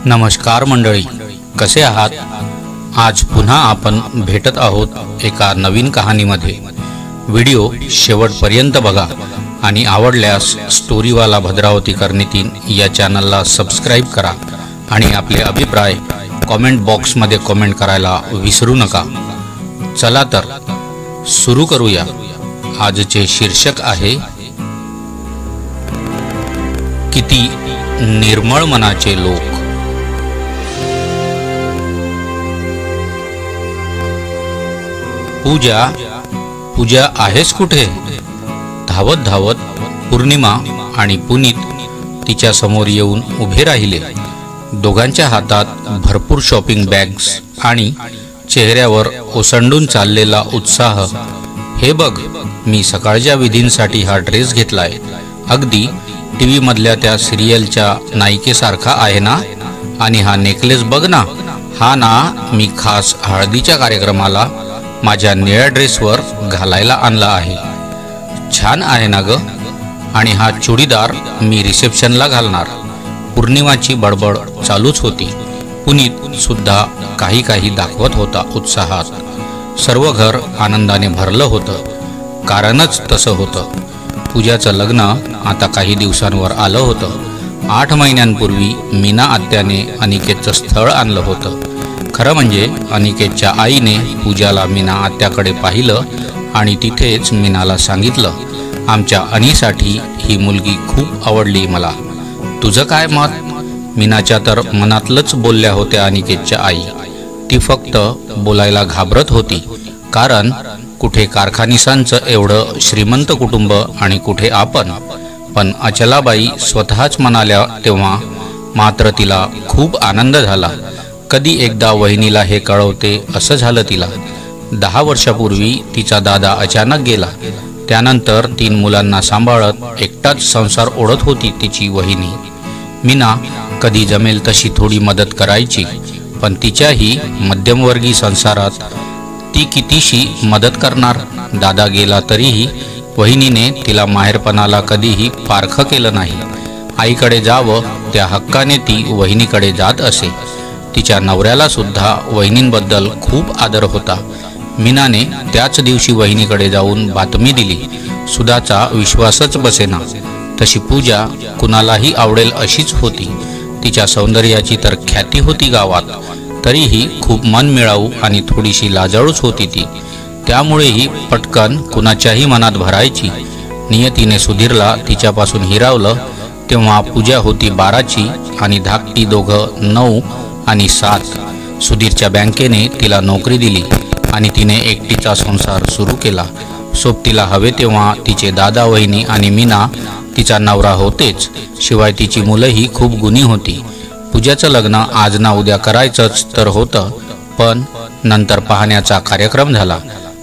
नमस्कार मंडळी, कसे आहात? आज पुन्हा आपण भेटत आहोत एका नवीन कहाणीमध्ये। व्हिडिओ शेवटपर्यंत बघा आणि आवडल्यास स्टोरीवाला भद्रावती कर्णितीन या चॅनलला सबस्क्राईब करा आणि आपले अभिप्राय कमेंट बॉक्समध्ये कमेंट करायला विसरू नका। चला तर सुरू करूया। आजचे शीर्षक आहे किती निर्मळ मनाचे लोक। पूजा आहेस कुठे? धावत धावत पौर्णिमा आणि पुनीत तिच्या समोर येऊन उभे राहिले। दोघांच्या हातात भरपूर शॉपिंग बॅग्स आणि चेहऱ्यावर ओसंडून चाललेला उत्साह। हे बघ, मी सकाळच्या विधींसाठी हा ड्रेस घेतलाय। अगदी टीव्ही मधल्या त्या सिरियलच्या नायिकेसारखा आहे ना? आणि हा नेकलेस बघ ना, हा ना मी खास हळदीच्या कार्यक्रमाला माझ्या निळ्या ड्रेसवर घालायला आणला आहे। छान आहे ना ग? आणि हा चुडीदार मी रिसेप्शनला घालणार। पौर्णिमाची बडबड चालूच होती। पुनीत सुद्धा काही दाखवत होता उत्साहात। सर्व घर आनंदाने भरलं होतं। कारणच तसं होतं। पूजाचं लग्न आता काही दिवसांवर आलं होतं। 8 महिन्यांपूर्वी मीना आत्याने अनिकेतचं स्थळ आणलं होतं। खरं म्हणजे अनिकेतच्या आईने पूजाला मीना आत्याकडे पाहिलं आणि तिथेच मीनाला सांगितलं, आमच्या अनीसाठी ही मुलगी खूप आवडली मला। तुझं काय मत? मीनाच्या तर मनातलंच बोलल्या होत्या अनिकेतच्या आई। ती फक्त बोलायला घाबरत होती, कारण कुठे कारखानिसांचं एवढं श्रीमंत कुटुंब आणि कुठे आपण। पण अचलाबाई स्वतःच म्हणाल्या तेव्हा मात्र तिला खूप आनंद झाला। कधी एकदा वहिनीला हे कळवते असं झालं तिला। 10 वर्षापूर्वी तिचा दादा अचानक गेला। त्यानंतर 3 मुलांना सांभाळत एकटाच संसार ओढत होती तिची वहिनी। मीना कधी जमेल तशी थोडी मदत करायची, पण तिच्याही मध्यमवर्गीय संसारात ती कितीशी मदत करणार? दादा गेला तरीही वहिनीने तिला माहेरपणाला कधीही पारखं केलं नाही। आईकडे जावं त्या हक्काने ती वहिनीकडे जात असे। तिच्या नवऱ्याला सुद्धा वहिनींबद्दल खूप आदर होता। मीनाने त्याच दिवशी वहिनीकडे जाऊन बातमी दिली। सुधाचा विश्वासच बसेना। तशी पूजा कुणालाही आवडेल अशीच होती। तिच्या सौंदर्याची तर ख्याती होती गावात, तरीही खूप मन मिळावू आणि थोडीशी लाजाळूच होती ती। त्यामुळेही पटकन कुणाच्याही मनात भरायची। नियतीने सुधीरला तिच्यापासून हिरावलं तेव्हा पूजा होती 12ची आणि धाकटी दोघं 9 आणि 7। सुधीरच्या बँकेने तिला नोकरी दिली आणि तिने एकटीचा संसार सुरू केला। सोबतीला हवे तेव्हा तिचे दादा, वहिनी आणि मीना तिचा नवरा होतेच, शिवाय तिची मुलंही खूप गुणी होती। पूजाचं लग्न आज ना उद्या करायचंच तर होतं, पण नंतर पाहण्याचा कार्यक्रम झाला।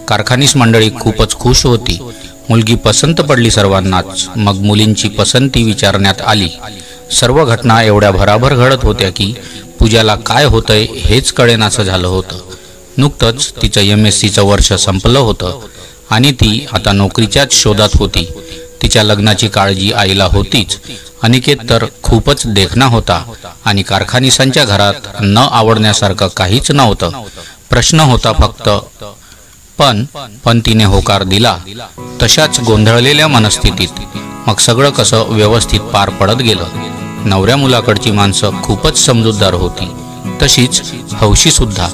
कारखानीस मंडळी खूपच खुश होती। मुलगी पसंत पडली सर्वांनाच। मग मुलींची पसंती विचारण्यात आली। सर्व घटना एवढ्या भराभर घडत होत्या की पूजाला काय होतंय हेच कळेनासं झालं होतं। नुकतंच तिचं MSCचं वर्ष संपलं होतं आणि ती आता नोकरीच्याच शोधात होती। तिच्या लग्नाची काळजी आईला होतीच। अनिकेत तर खूपच देखणा होता आणि कारखानिसांच्या घरात न आवडण्यासारखं काहीच नव्हतं। प्रश्न होता फक्त पण तिने होकार दिला। तशाच गोंधळलेल्या मनस्थितीत मग सगळं कसं व्यवस्थित पार पडत गेलं। नवऱ्या मुलाकडची माणसं खूपच समजूतदार होती, तशीच हौशी सुद्धा।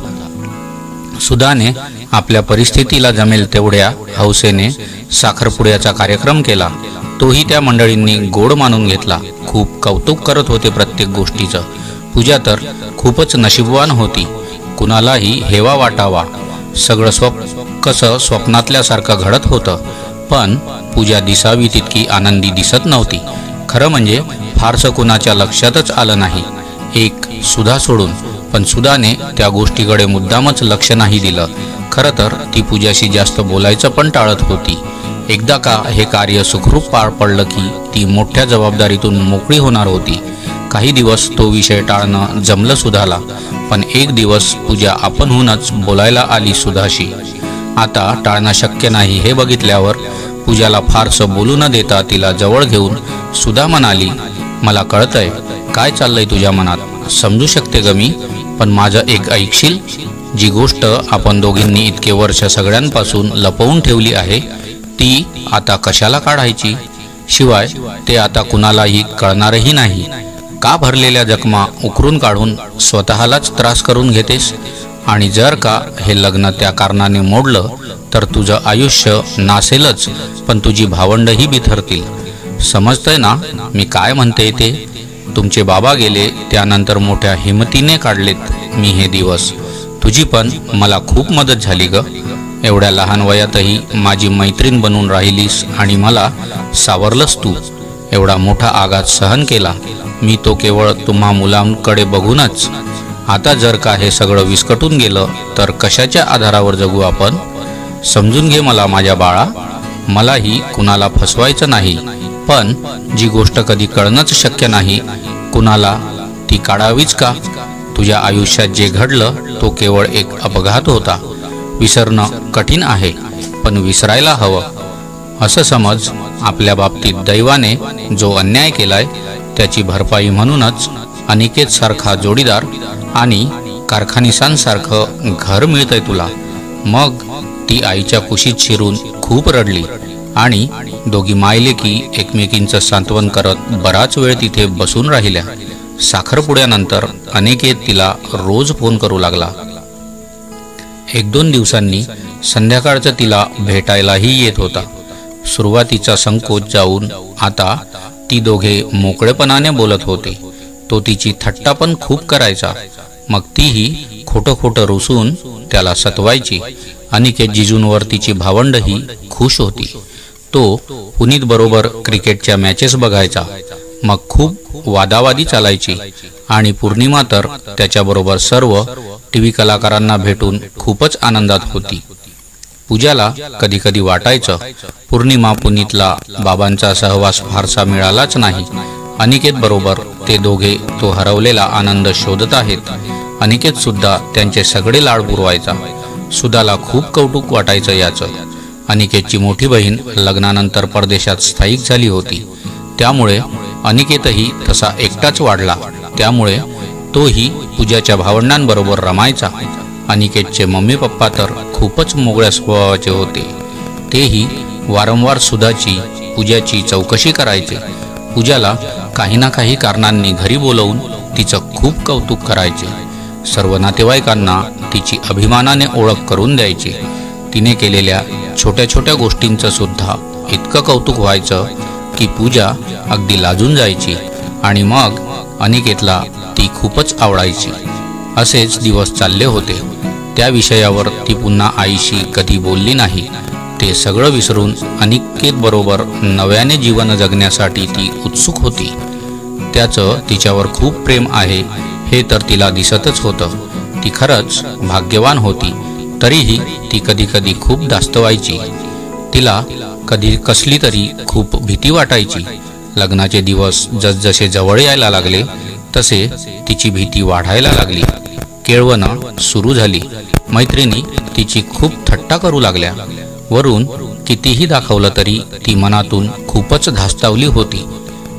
सुधाने आपल्या परिस्थितीला जमेल तेवढ्या हौसेने साखरपुड्याचा कार्यक्रम केला। तोही त्या मंडळींनी गोड मानून घेतला। खूप कौतुक करत होते प्रत्येक गोष्टीचं। पूजा तर खूपच नशीबवान होती। कुणालाही हेवा वाटावा सगळं कसं स्वप्नातल्यासारखं घडत होतं, पण पूजा दिसावी तितकी आनंदी दिसत नव्हती। खरं म्हणजे फारसं कुणाच्या लक्षातच आलं नाही, एक सुधा सोडून। पण सुधाने त्या गोष्टीकडे मुद्दामच लक्ष नाही दिलं। खरं तर ती पूजाशी जास्त बोलायचं पण टाळत होती। एकदा का हे कार्य सुखरूप पार पडलं की ती मोठ्या जबाबदारीतून मोकळी होणार होती। काही दिवस तो विषय टाळणं जमलं सुधाला, पण एक दिवस पूजा आपणहूनच बोलायला आली सुधाशी। आता टाळणं शक्य नाही हे बघितल्यावर पूजाला फारसं बोलू न देता तिला जवळ घेऊन सुधा म्हणाली, मला कळतंय काय चाललंय तुझ्या मनात। समजू शकते ग मी, पण माझं एक ऐकशील? जी गोष्ट आपण दोघींनी इतके वर्ष सगळ्यांपासून लपवून ठेवली आहे ती आता कशाला काढायची? शिवाय ते आता कुणालाही कळणारही नाही. का भरलेल्या जखमा उकरून काढून स्वतःलाच त्रास करून घेतेस? आणि जर का हे लग्न त्या कारणाने मोडलं तर तुझं आयुष्य नासेलच, पण तुझी भावंडही बिथरतील. समजतंय ना मी काय म्हणते ते? तुमचे बाबा गेले त्यानंतर मोठ्या हिमतीने काढलेत मी हे दिवस. तुझी पण मला खूप मदत झाली ग. एवढ्या लहान वयातही माझी मैत्रीण बनून राहिलीस आणि मला सावरलंस तू. एवढा मोठा आघात सहन केला मी तो केवळ तुम्हा मुलांकडे बघूनच. आता जर का हे सगळं विस्कटून गेलं तर कशाच्या आधारावर जगू आपण? समजून घे मला माझ्या बाळा. मलाही कुणाला फसवायचं नाही, पण जी गोष्ट कधी कळणंच शक्य नाही कुणाला ती काढावीच का? तुझ्या आयुष्यात जे घडलं तो केवळ एक अपघात होता. विसरणं कठीण आहे, पण विसरायला हवं. असं समज आपल्या बाबतीत दैवाने जो अन्याय केलाय त्याची भरपाई म्हणूनच अनिकेत सारखा जोडीदार आणि कारखानिसांसारखं घर मिळतंय तुला. मग ती आईच्या कुशीत शिरून खूप रडली आणि दोघी मायलेकी एकमेकींचं सांत्वन करत बराच वेळ तिथे बसून राहिल्या. साखरपुड्यानंतर अनिकेत तिला रोज फोन करू लागला. 1-2 दिवसांनी संध्याकाळचं तिला भेटायलाही येत होता. सुरुवातीचा संकोच जाऊन आता ती दोघे मोकळेपणाने बोलत होते. तो तिची थट्टा पण खूप करायचा, मग तीही खोटं खोटं रुसून त्याला सतवायची. अनिकेत जिजूंवर तिची भावंडही खुश होती. तो पुनीत बरोबर क्रिकेटच्या मॅचेस बघायचा, मग खूप वादावादी चालायची आणि पौर्णिमा तर त्याच्याबरोबर सर्व टीव्ही कलाकारांना भेटून खूपच आनंदात होती. पूजाला कधी कधी वाटायचं पौर्णिमा पुनीतला बाबांचा सहवास फारसा मिळालाच नाही. अनिकेत बरोबर ते दोघे तो हरवलेला आनंद शोधत आहेत. अनिकेत सुद्धा त्यांचे सगळे लाड पुरवायचा. सुधाला खूप कौतुक वाटायचं याचं. अनिकेतची मोठी बहीण लग्नानंतर परदेशात स्थायिक झाली होती, त्यामुळे अनिकेतही तसा एकटाच वाढला. त्यामुळे तोही पूजाच्या भावंडांबरोबर रमायचा. अनिकेतचे मम्मी पप्पा तर खूपच मोकळ्या स्वभावाचे होते. तेही वारंवार सुधाची पूजाची चौकशी करायचे. पूजाला काही ना काही कारणांनी घरी बोलवून तिचं खूप कौतुक करायचे. सर्व नातेवाईकांना तिची अभिमानाने ओळख करून द्यायची. तिने केलेल्या छोट्या छोट्या गोष्टींचं सुद्धा इतकं कौतुक व्हायचं की पूजा अगदी लाजून जायची आणि मग अनिकेतला ती खूपच आवडायची. असेच दिवस चालले होते. त्या विषयावर ती पुन्हा आईशी कधी बोलली नाही. ते सगळं विसरून अनिकेत बरोबर नव्याने जीवन जगण्यासाठी ती उत्सुक होती. त्याचं तिच्यावर खूप प्रेम आहे हे तर तिला दिसतच होतं. ती खरंच भाग्यवान होती. तरीही ती कधी कधी खूप धास्तवायची. तिला कधी कसली तरी खूप भीती वाटायची. लग्नाचे दिवस जसजसे जवळ यायला लागले तसे तिची भीती वाढायला लागली. केळवणं सुरू झाली. मैत्रिणी तिची खूप थट्टा करू लागल्या. वरून कितीही दाखवलं तरी ती मनातून खूपच धास्तावली होती.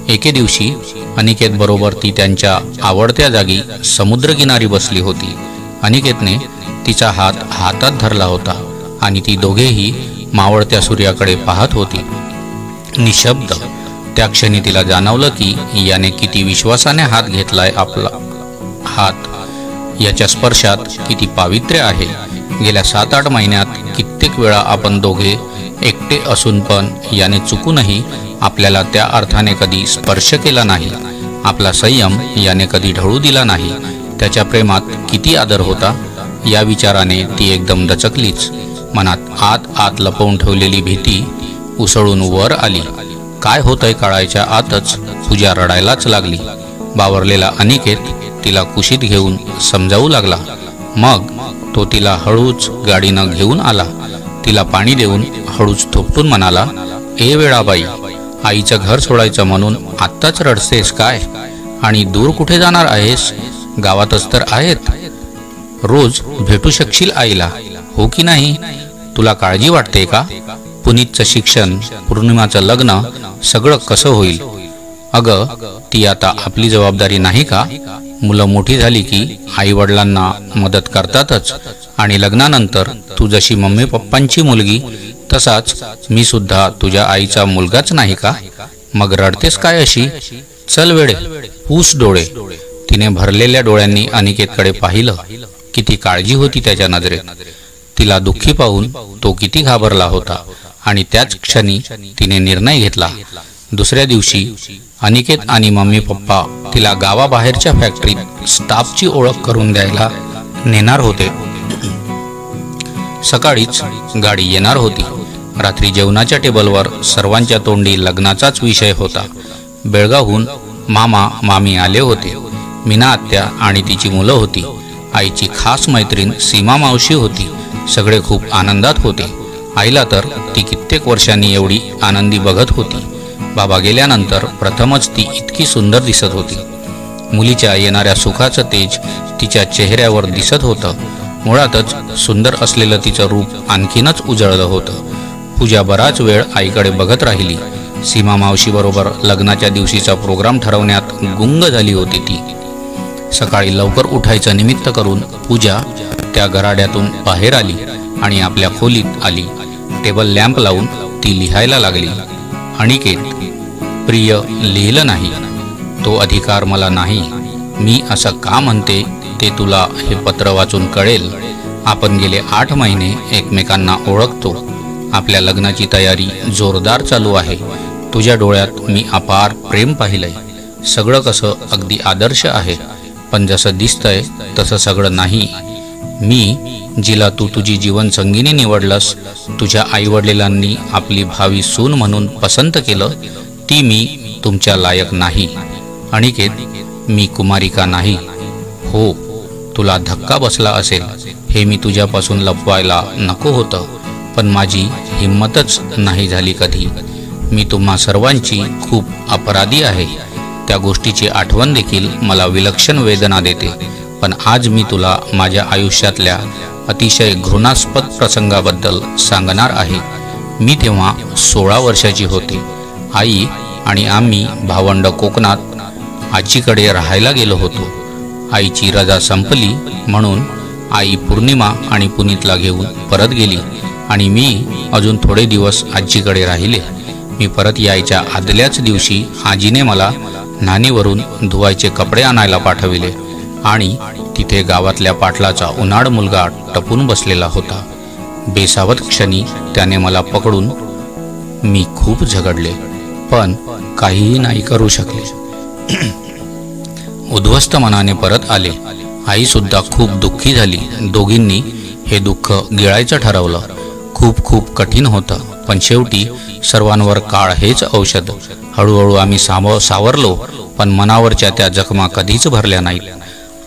एके दिवशी अनिकेत बरोबर ती त्यांच्या आवडत्या जागी समुद्रकिनारी बसली होती. अनिकेतने तिचा हात हातात धरला होता आणि ती दोघेही मावळत्या सूर्याकडे पाहत होती, निशब्द. त्या क्षणी तिला जाणवलं की याने किती विश्वासाने हात घेतलाय आपला हात. याच्या स्पर्शात किती पावित्र्य आहे. गेल्या 7-8 महिन्यात कित्येक वेळा आपण दोघे एकटे असून पण याने चुकूनही आपल्याला त्या अर्थाने कधी स्पर्श केला नाही. आपला संयम याने कधी ढळू दिला नाही. त्याच्या प्रेमात किती आदर होता. या विचाराने ती एकदम दचकलीच. मनात आत लपवून ठेवलेली भीती उसळून वर आली. काय होतंय कळायच्या आतच पूजा रडायलाच लागली. बावरलेला अनिकेत तिला कुशीत घेऊन समजावू लागला. मग तो तिला हळूच गाडीनं घेऊन आला. तिला पाणी देऊन हळूच थोपटून म्हणाला, ए वेळाबाई, आईचं घर सोडायचं म्हणून आत्ताच रडतेस काय? आणि दूर कुठे जाणार आहेस? गावातच तर आहेत. रोज भेटू शकशील आईला, हो की नाही? तुला काळजी वाटते का? पुनीतचं शिक्षण, पौर्णिमाचं लग्न, सगळं कसं होईल? अगं ती आता आपली जबाबदारी नाही का? मुलं मोठी झाली की आई वडिलांना मदत करतातच, आणि लग्नानंतर तू जशी मम्मी पप्पांची मुलगी तसाच मी सुद्धा तुझ्या आईचा मुलगाच नाही का? मग रडतेस काय अशी? चल वेडे, पुस डोळे. तिने भरलेल्या डोळ्यांनी अनिकेतकडे पाहिलं. किती काळजी होती त्याच्या नजरेत. तिला दुःखी पाहून तो किती घाबरला होता. आणि त्याच क्षणी तिने निर्णय घेतला. दुसऱ्या दिवशी अनिकेत आणि मम्मी पप्पा तिला गावाबाहेरच्या फॅक्टरीत स्टाफची ओळख करून द्यायला नेणार होते. सकाळीच गाडी येणार होती. रात्री जेवणाच्या टेबलवर सर्वांच्या तोंडी लग्नाचाच विषय होता. बेळगावहून मामा मामी आले होते. मीना आत्या आणि तिची मुलं होती. आईची खास मैत्रीण सीमा मावशी होती. सगळे खूप आनंदात होते. आईला तर ती कित्येक वर्षांनी एवढी आनंदी बघत होती. बाबा गेल्यानंतर प्रथमच ती इतकी सुंदर दिसत होती. मुलीच्या येणाऱ्या सुखाचं तेज तिच्या चेहऱ्यावर दिसत होतं. मुळातच सुंदर असलेलं तिचं रूप आणखीनच उजळलं होतं. पूजा बराच वेळ आईकडे बघत राहिली. सीमा मावशीबरोबर लग्नाच्या दिवशीचा प्रोग्राम ठरवण्यात गुंग झाली होती ती. सकाळी लवकर उठायचं निमित्त करून पूजा त्या घराड्यातून बाहेर आली आणि आपल्या खोलीत आली. टेबल लॅम्प लावून ती लिहायला लागली. अनिकेत, प्रिय लिहिलं नाही. तो अधिकार मला नाही. मी असं का म्हणते ते तुला हे पत्र वाचून कळेल. आपण गेले 8 महिने एकमेकांना ओळखतो. आपल्या लग्नाची तयारी जोरदार चालू आहे. तुझ्या डोळ्यात मी अपार प्रेम पाहिलंय. सगळं कसं अगदी आदर्श आहे, पण जसं दिसतंय तसं सगळं नाही. मी जिला तू तुझी जीवनसंगिनी निवडलंस, तुझ्या आईवडिलांनी आपली भावी सून म्हणून पसंत केलं, ती मी तुमच्या लायक नाही. अनिकेत, मी कुमारिका नाही. हो, तुला धक्का बसला असेल हे मी तुझ्यापासून लपवायला नको होतं, पण माझी हिंमतच नाही झाली कधी. मी तुम्हा सर्वांची खूप अपराधी आहे. त्या गोष्टीची आठवण देखील मला विलक्षण वेदना देते. पण आज मी तुला माझ्या आयुष्यातल्या अतिशय घृणास्पद प्रसंगाबद्दल सांगणार आहे. मी तेव्हा 16 वर्षाची होते. आई आणि आम्ही भावंड कोकणात आजीकडे राहायला गेलो होतो. आईची रजा संपली म्हणून आई पौर्णिमा आणि पुनीतला घेऊन परत गेली आणि मी अजून थोडे दिवस आजीकडे राहिले. मी परत यायच्या आदल्याच दिवशी आजीने मला नानीवरून धुवायचे कपडे आणायला पाठविले आणि तिथे गावातल्या पाटलाचा उन्हाळ मुलगा टपून बसलेला होता. बेसावत क्षणी त्याने मला पकडून मी खूप झगडले, पण काहीही नाही करू शकले. उद्ध्वस्त मनाने परत आले. आई सुद्धा खूप दुःखी झाली. दोघींनी हे दुःख गिळायचं ठरवलं. खूप खूप कठीण होतं, पण शेवटी सर्वांवर काळ हेच औषध. हळूहळू आम्ही सावरलो, पण मनावरच्या त्या जखमा कधीच भरल्या नाहीत.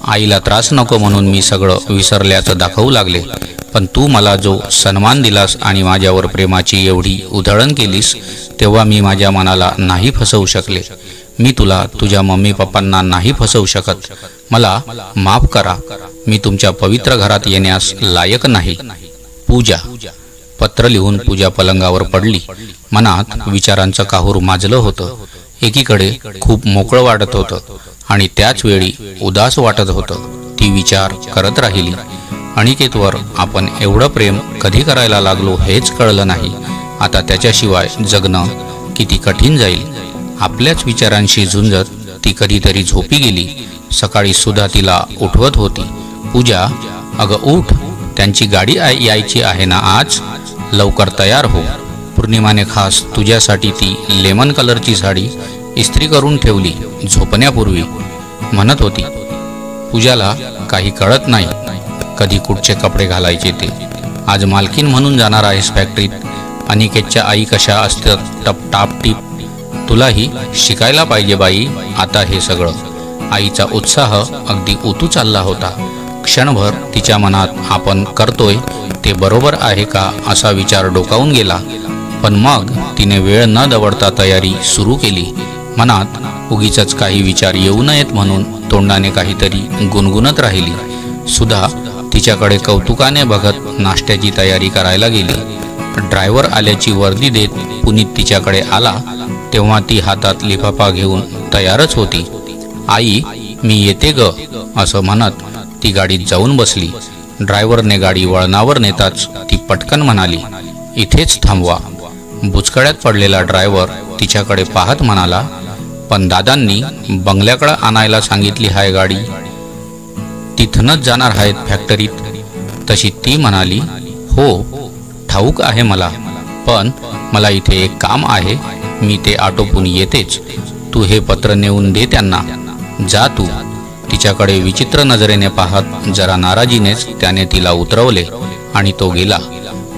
आईला त्रास नको म्हणून मी सगळं विसरल्याचं दाखवू लागले, पण तू मला जो सन्मान दिलास आणि माझ्यावर प्रेमाची एवढी उधळण केलीस, तेव्हा मी माझ्या मनाला नाही फसवू शकले. मी तुला तुझ्या मम्मी पप्पांना नाही फसवू शकत. मला माफ करा. मी तुमच्या पवित्र घरात येण्यास लायक नाही. पूजा. पत्र लिहून पूजा पलंगावर पडली. मनात विचारांचं काहूर माजलं होतं. एकीकडे खूप मोकळं वाटत होतं आणि त्याच वेळी उदास वाटत होतं. ती विचार करत राहिली. अनिकेतवर आपण एवढं प्रेम कधी करायला लागलो हेच कळलं नाही. आता त्याच्याशिवाय जगणं किती कठीण जाईल. आपल्याच विचारांशी झुंजत ती कधीतरी झोपी गेली. सकाळी सुद्धा तिला उठवत होती. पूजा, अगं उठ, त्यांची गाडी यायची आहे ना आज. लवकर तयार हो. पौर्णिमाने खास तुझ्यासाठी ती लेमन कलरची साडी इस्त्री करून ठेवली झोपण्यापूर्वी, म्हणत होती. पूजाला काही कळत नाही कधी कुठचे कपडे घालायचे ते. आज मालकीन म्हणून जाणार आहेस फॅक्टरीत. अनिकेतच्या आई कशा असतात टापटीप. तुलाही शिकायला पाहिजे बाई आता हे सगळं. आईचा उत्साह अगदी उतू चालला होता. क्षणभर तिच्या मनात आपण करतोय ते बरोबर आहे का असा विचार डोकावून गेला. पण मग तिने वेळ न दवडता तयारी सुरू केली. मनात उगीचच काही विचार येऊ नयेत म्हणून तोंडाने काहीतरी गुणगुणत राहिली. सुधा तिच्याकडे कौतुकाने बघत नाश्त्याची तयारी करायला गेली. ड्रायव्हर आल्याची वर्दी देत पुनीत तिच्याकडे आला तेव्हा ती हातात लिफाफा घेऊन तयारच होती. आई, मी येते ग असं म्हणत ती गाडीत जाऊन बसली. ड्रायव्हरने गाडी वळणावर नेताच ती पटकन म्हणाली, इथेच थांबवा. बुचकळ्यात पडलेला ड्रायव्हर तिच्याकडे पाहत म्हणाला, पण दादांनी बंगल्याकडे आणायला सांगितली हाय गाडी, तिथनच जाणार आहेत फॅक्टरीत. तशी ती म्हणाली, हो ठाऊक आहे मला, पण मला इथे एक काम आहे, मी ते आटोपून येतेच. तू हे पत्र नेऊन दे त्यांना. जा तू. तिच्याकडे विचित्र नजरेने पाहत जरा नाराजीनेच त्याने तिला उतरवले आणि तो गेला.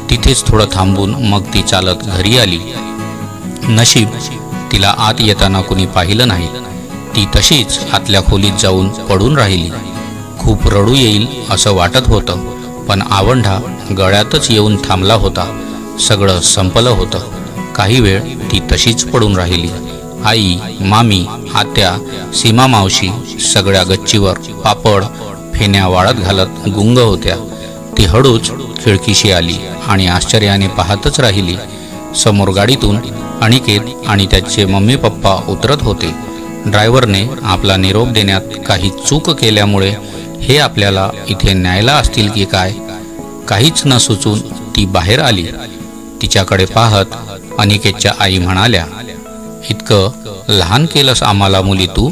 तिथेच थोडं थांबून मग ती चालत घरी आली. नशीब तिला आत येताना कुणी पाहिलं नाही. ती तशीच आतल्या खोलीत जाऊन पडून राहिली. खूप रडू येईल असं वाटत होतं, पण आवंढा गळ्यातच येऊन थांबला होता. सगळं संपलं होतं. काही वेळ ती तशीच पडून राहिली. आई, मामी, आत्या, सीमा मावशी सगळ्या गच्चीवर पापड फेण्या वाळत घालत गुंग होत्या. ती हळूच खिडकीशी आली आणि आश्चर्याने पाहतच राहिली. समोर गाडीतून अनिकेत आणि त्याचे मम्मी पप्पा उतरत होते. ड्रायव्हरने आपला निरोप देण्यात काही चूक केल्यामुळे हे आपल्याला इथे न्यायला असतील की काय, काहीच न सुचून ती बाहेर आली. तिच्याकडे पाहत अनिकेतच्या आई म्हणाल्या, इतकं लहान केलंस आम्हाला मुली तू.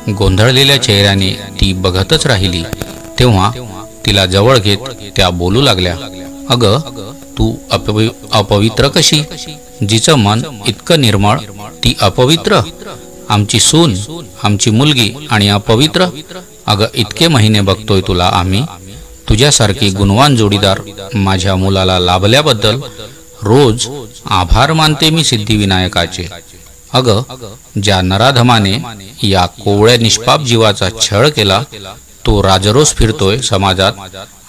गोंधळलेल्या चेहऱ्याने ती बघतच राहिली. तेव्हा तिला जवळ घेत त्या बोलू लागल्या, अगं तू अपवित्र कशी? जिचं मन इतकं निर्मळ ती अपवित्र? आमची सून, आमची मुलगी आणि अपवित्र? अगं इतके महिने बघतोय तुला आम्ही. तुझ्यासारखी गुणवान जोडीदार माझ्या मुलाला लाभल्याबद्दल रोज आभार मानते मी सिद्धिविनायकाचे. अगं ज्या नराधमाने या कोवळ्या निष्पाप जीवाचा छळ केला तो राजरोस फिरतोय समाजात,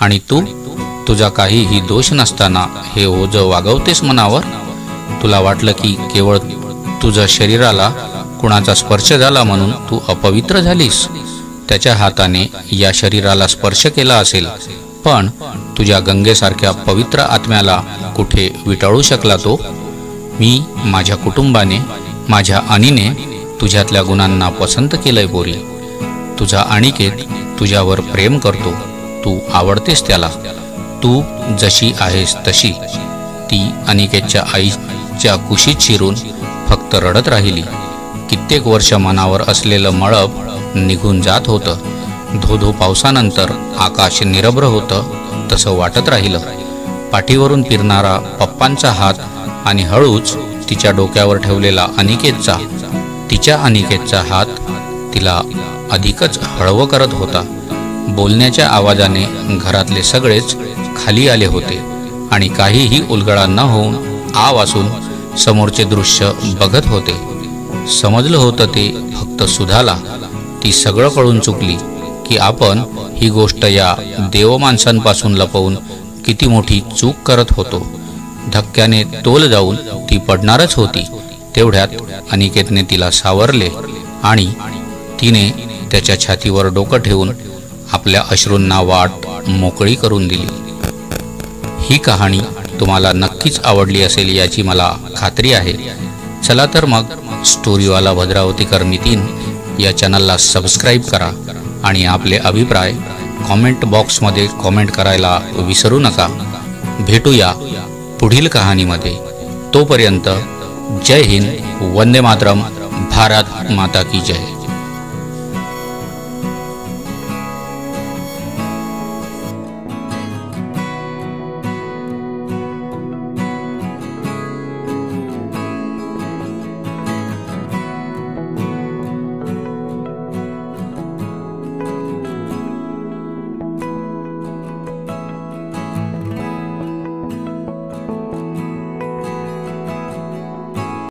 आणि तू तुझा काहीही दोष नसताना हे ओझ वागवतेस मनावर. तुला वाटलं की केवळ तुझ्या शरीराला कुणाचा स्पर्श झाला म्हणून तू अपवित्र झालीस. त्याच्या हाताने या शरीराला स्पर्श केला असेल, पण तुझ्या गंगेसारख्या पवित्र आत्म्याला कुठे विटाळू शकला तो? मी, माझ्या कुटुंबाने, माझ्या अनिने तुझ्यातल्या गुणांना पसंत केलंय पोरी. तुझा अनिकेत तुझ्यावर प्रेम करतो. तू आवडतेस त्याला. तू जशी आहेस तशी. ती अनिकेतच्या आईच्या कुशीत शिरून फक्त रडत राहिली. कित्येक वर्ष मनावर असलेलं मळब निघून जात होतं. धोधो पावसानंतर आकाश निरभ्र होतं तसं वाटत राहिलं. पाठीवरून फिरणारा पप्पांचा हात आणि हळूच तिच्या डोक्यावर ठेवलेला अनिकेतचा, तिच्या अनिकेतचा हात तिला अधिकच हळवं करत होता. बोलण्याच्या आवाजाने घरातले सगळेच खाली आले होते आणि काहीही उलगडा न होऊन आ वासून समोरचे दृश्य बघत होते. समजलं होतं ते फक्त सुधाला. ती सगळं कळून चुकली की आपण ही गोष्ट या देवमाणसांपासून लपवून किती मोठी चूक करत होतो. धक्क्याने तोल जाऊन ती पडणारच होती. तेवढ्यात अनिकेतने तिला सावरले आणि तिने त्याच्या छातीवर डोकं ठेवून आपल्या अश्रूंना वाट मोकळी करून दिली. ही कहाणी तुम्हाला नक्कीच आवडली असेल याची मला खात्री आहे. चला तर मग स्टोरीवाला भद्रावतीकर नितीन या चॅनलला सबस्क्राईब करा आणि आपले अभिप्राय कॉमेंट बॉक्समध्ये कॉमेंट करायला विसरू नका. भेटूया पुढील कहाणीमध्ये. तोपर्यंत जय हिंद, वंदे मातरम, भारत माता की जय.